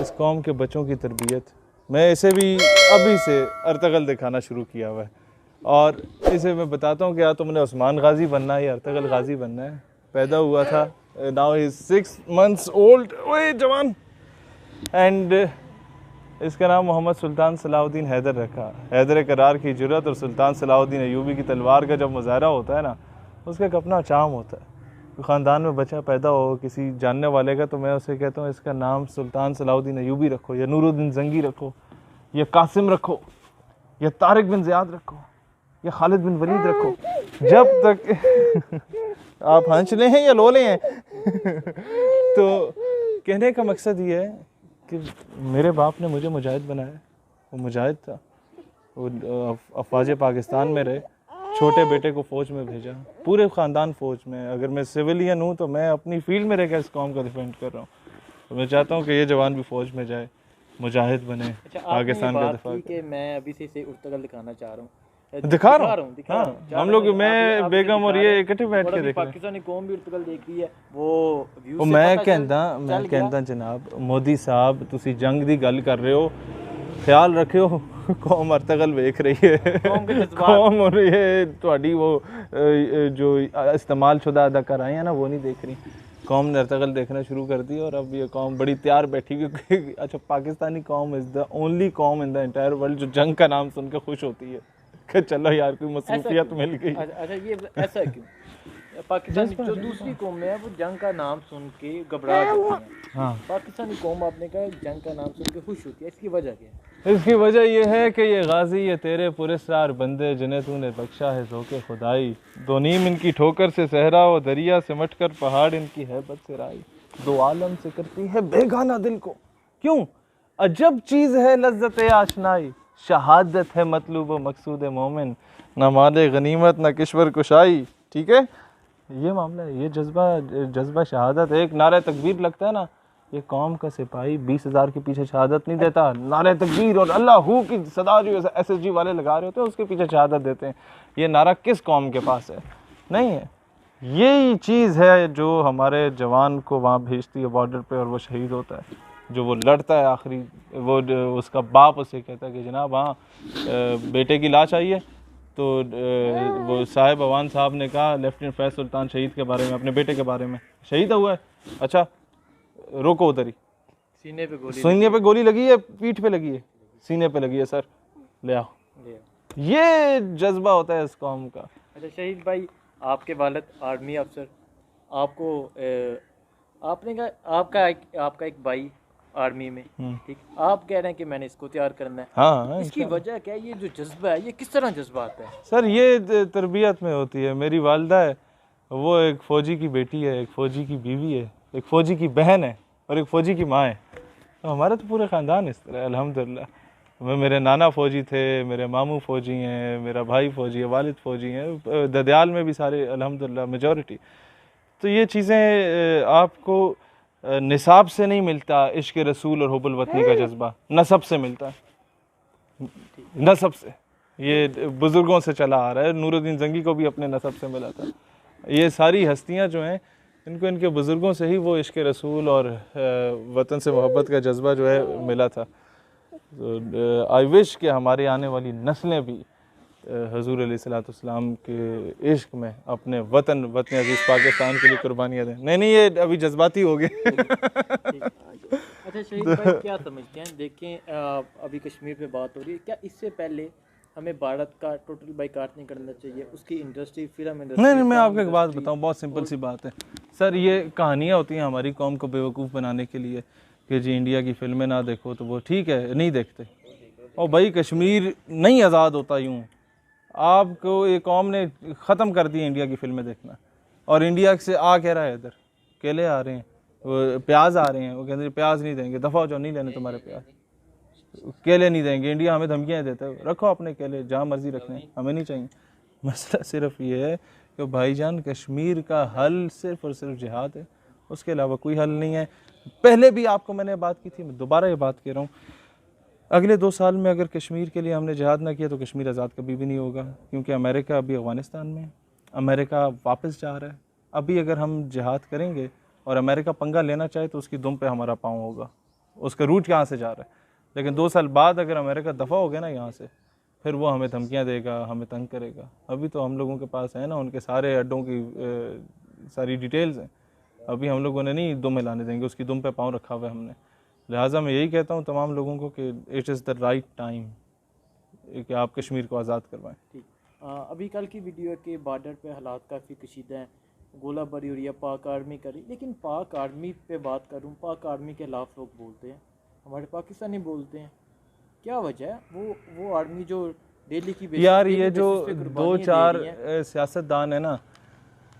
इस कौम के बच्चों की तरबियत, मैं इसे भी अभी से अर्तगल दिखाना शुरू किया हुआ है और इसे मैं बताता हूँ कि या तुमने उस्मान गाजी बनना है या अर्तगल गाजी बनना है। पैदा हुआ था, now he is 6 months old, ओए जवान, एंड इसका नाम मोहम्मद सुल्तान सलाहुद्दीन हैदर रखा। हैदर करार की जुर्रत और सुल्तान सलाहुद्दीन अयूबी की तलवार का जब मुजाहरा होता है ना, उसका एक अपना चाम होता है। ख़ानदान में बच्चा पैदा हो किसी जानने वाले का, तो मैं उसे कहता हूँ इसका नाम सुल्तान सलाहुद्दीन अयूबी रखो, या नूरुद्दीन जंगी रखो, या कासिम रखो, या तारिक बिन ज़ियाद रखो, या खालिद बिन वलीद रखो, जब तक आप हंस ले हैं या लोले हैं। तो कहने का मकसद ये है कि मेरे बाप ने मुझे मुजाहिद बनाया, वो मुजाहिद था, वो अफवाज पाकिस्तान में रहे, छोटे बेटे को फ़ौज में भेजा, पूरे ख़ानदान फ़ौज में। अगर मैं सिविलियन हूँ तो मैं अपनी फील्ड में रहकर इस कौम को डिफेंड कर रहा हूँ, तो मैं चाहता हूँ कि ये जवान भी फ़ौज में जाए, मुजाहिद बने, पाकिस्तान का दिफा करे। मैं अभी से इसे उर्तगल दिखाना चाह रहा हूँ, दिखा रहा हूँ। हाँ, हम लोग, मैं बेगम और ये इकट्ठे बैठ के देख रहे हैं। पाकिस्तानी कौम भी उर्तगल देख रही है, वो मैं कहता जनाब मोदी साहब, तुसी जंग दी गल कर रहे हो, ख्याल रखियो कौम अर्तगल वेख रही है, कौम और ये ਤੁਹਾਡੀ वो जो इस्तेमाल शुदा अदाकाराएँ हैं ना, वो नहीं देख रही। कौम ने अर्तगल देखना शुरू कर दी और अब ये कौम बड़ी तैयार बैठी, क्योंकि अच्छा, पाकिस्तानी कौम इज़ द ओनली कौम इन द एंटायर वर्ल्ड जो जंग का नाम सुनकर खुश होती है कि चलो यार कोई मसरूफियत मिल गई। अच्छा, ये ऐसा है क्यों? पाकिस्तान जो दूसरी कौमें हैं वो जंग का नाम सुन के घबरा जाती हैं। हाँ, पाकिस्तानी कौम आपने कहा जंग का नाम सुन के खुश होती है, इसकी वजह क्या है? इसकी वजह यह है कि ये गाजी, ये तेरे पुरस्कार बंदे जिन्हें तूने बख्शा है ज़ोके खुदाई, दो नीम इनकी ठोकर से सहरा व दरिया सिमट कर पहाड़ इनकी हैबत से राई, दो आलम से करती है बेगाना दिल को क्यों, अजब चीज़ है लज्जत आशनाई, शहादत है मतलूब व मकसूद मोमिन, न माले गनीमत न किश्वर कुशाई। ठीक है, ये मामला है, ये जज्बा शहादत। एक नारे तकबीर लगता है ना, ये कौम का सिपाही 20,000 के पीछे शहादत नहीं देता, नारे तकबीर और अल्लाह हू की सदा जो SSG वाले लगा रहे होते हैं उसके पीछे शहादत देते हैं। ये नारा किस कौम के पास है? नहीं है। यही चीज़ है जो हमारे जवान को वहाँ भेजती है बॉर्डर पे और वो शहीद होता है, जो वो लड़ता है आखिरी, वो उसका बाप उसे कहता है कि जनाब हाँ बेटे की लाश आई है, तो वो साहिब अवान साहब ने कहा लेफ्टिनेंट फैज़ सुल्तान शहीद के बारे में, अपने बेटे के बारे में, शहीद हुआ है, अच्छा रोको उधर ही, सीने पे गोली लगी है, पीठ पे लगी है, सीने पे लगी है सर, ले आओ। ये जज्बा होता है इस कौम का। अच्छा शहीद भाई, आपके वालिद आर्मी अफसर, आपको आपने कहा आपका एक भाई आर्मी में, ठीक, आप कह रहे हैं कि मैंने इसको तैयार करना है। हाँ, इसकी वजह क्या है? ये जो जज्बा है ये किस तरह जज्बा आता है? सर ये तरबियत में होती है। मेरी वालदा है, वो एक फ़ौजी की बेटी है, एक फ़ौजी की बीवी है, एक फ़ौजी की बहन है और एक फ़ौजी की माँ है। तो हमारा तो पूरे ख़ानदान इस तरह है अल्हम्दुलिल्लाह। मेरे नाना फ़ौजी थे, मेरे मामू फ़ौजी हैं, मेरा भाई फ़ौजी है, वालिद फ़ौजी हैं, ददयाल में भी सारे अल्हम्दुलिल्लाह मेजॉरिटी। तो ये चीज़ें आपको निसाब से नहीं मिलता, इश्क़ रसूल और हुब्बुल वतनी का जज्बा नसब से मिलता है, नसब से। ये बुज़ुर्गों से चला आ रहा है, नूरुद्दीन जंगी को भी अपने नसब से मिला था। ये सारी हस्तियाँ जो हैं इनको इनके बुज़ुर्गों से ही वो इश्क़ रसूल और वतन से मोहब्बत का जज्बा जो है मिला था। तो आई विश कि हमारी आने वाली नस्लें भी हज़ूर अलैहिस्सलाम के इश्क में अपने वतन अज़ीज़ पाकिस्तान के लिए कुर्बानियाँ दें। नहीं ये अभी जज्बाती हो गए। अच्छा शहीद भाई, क्या समझते हैं, देखें अभी कश्मीर पे बात हो रही है, क्या इससे पहले हमें भारत का टोटल बाइकाट नहीं करना चाहिए? उसकी इंडस्ट्री, फिल्म इंडस्ट्री। नहीं मैं आपको एक बात बताऊं, बहुत सिंपल सी बात है सर। ये कहानियाँ होती हैं हमारी कौम को बेवकूफ़ बनाने के लिए कि जी इंडिया की फिल्में ना देखो, तो वो ठीक है नहीं देखते। और भाई कश्मीर नहीं आज़ाद होता यूँ, आपको ये कौम ने ख़त्म कर दी इंडिया की फिल्में देखना। और इंडिया से आ कह रहा है इधर केले आ रहे हैं, वो प्याज आ रहे हैं, वो कहते हैं प्याज नहीं देंगे, दफ़ा हो जाओ, नहीं लेने तुम्हारे प्याज, केले नहीं देंगे। इंडिया हमें धमकियाँ देता है, रखो अपने केले जहाँ मर्जी रखने, हमें नहीं चाहिए। मसला सिर्फ ये है कि भाईजान कश्मीर का हल सिर्फ और सिर्फ जिहाद है, उसके अलावा कोई हल नहीं है। पहले भी आपको मैंने बात की थी, मैं दोबारा ये बात कह रहा हूँ, अगले 2 साल में अगर कश्मीर के लिए हमने जिहाद ना किया तो कश्मीर आज़ाद कभी भी नहीं होगा, क्योंकि अमेरिका अभी अफ़गानिस्तान में, अमेरिका वापस जा रहा है। अभी अगर हम जिहाद करेंगे और अमेरिका पंगा लेना चाहे तो उसकी दुम पे हमारा पाँव होगा। उसका रूट कहाँ से जा रहा है। लेकिन 2 साल बाद अगर अमेरिका दफ़ा हो गया ना यहाँ से, फिर वो हमें धमकियाँ देगा, हमें तंग करेगा। अभी तो हम लोगों के पास है ना उनके सारे अड्डों की सारी डिटेल्स हैं। अभी हम लोगों ने नहीं दुम हिलाने देंगे, उसकी दुम पे पाँव रखा हुआ है हमने। लिहाजा मैं यही कहता हूँ तमाम लोगों को कि it is the right time कि आप कश्मीर को आज़ाद करवाएं। ठीक। अभी कल की वीडियो है कि बॉर्डर पे हालात काफ़ी कशीदा हैं, गोलाबारी हो रही है, पाक आर्मी करी। लेकिन पाक आर्मी पे बात करूँ, पाक आर्मी के खिलाफ लोग बोलते हैं, हमारे पाकिस्तानी बोलते हैं। क्या वजह है? वो आर्मी जो डेली की यार ये जो 2-4 सियासतदान है ना,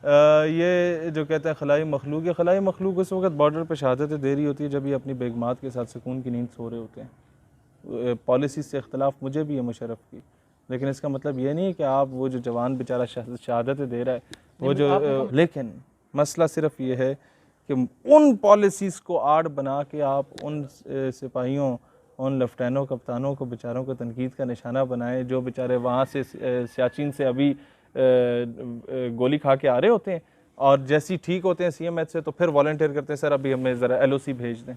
ये जो कहते हैं खलाई मखलूक, ये खलाई मखलूक उस वक्त बॉर्डर पे शहादतें दे रही होती है जब ये अपनी बेगमात के साथ सुकून की नींद सो रहे होते हैं। पॉलिसी से इख्तलाफ मुझे भी है मुशर्रफ की, लेकिन इसका मतलब ये नहीं है कि आप वो जो जवान बेचारा शहादतें दे रहा है वो जो, लेकिन मसला सिर्फ ये है कि उन पॉलिसीज़ को आड़ बना के आप उन सिपाहियों, उन लेफ्टिनेंटों कप्तानों को बेचारों को तनकीद का निशाना बनाएं जो बेचारे वहाँ से सियाचिन से अभी गोली खा के आ रहे होते हैं, और जैसी ठीक होते हैं CMH से तो फिर वॉलंटियर करते हैं, सर अभी हमें ज़रा LOC भेज दें।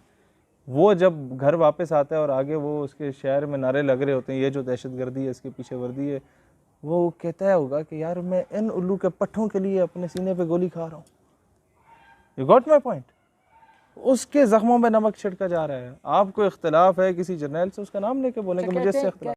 वो जब घर वापस आता है और आगे वो उसके शहर में नारे लग रहे होते हैं, ये जो दहशतगर्दी है इसके पीछे वर्दी है, वो कहता होगा कि यार मैं इन उल्लू के पट्ठों के लिए अपने सीने पे गोली खा रहा हूँ। You got my point? उसके जख्मों में नमक छिड़का जा रहा है। आपको इख्तलाफ है किसी जर्नल से, उसका नाम लेके बोलेंगे मुझे इससे इख्तलाफ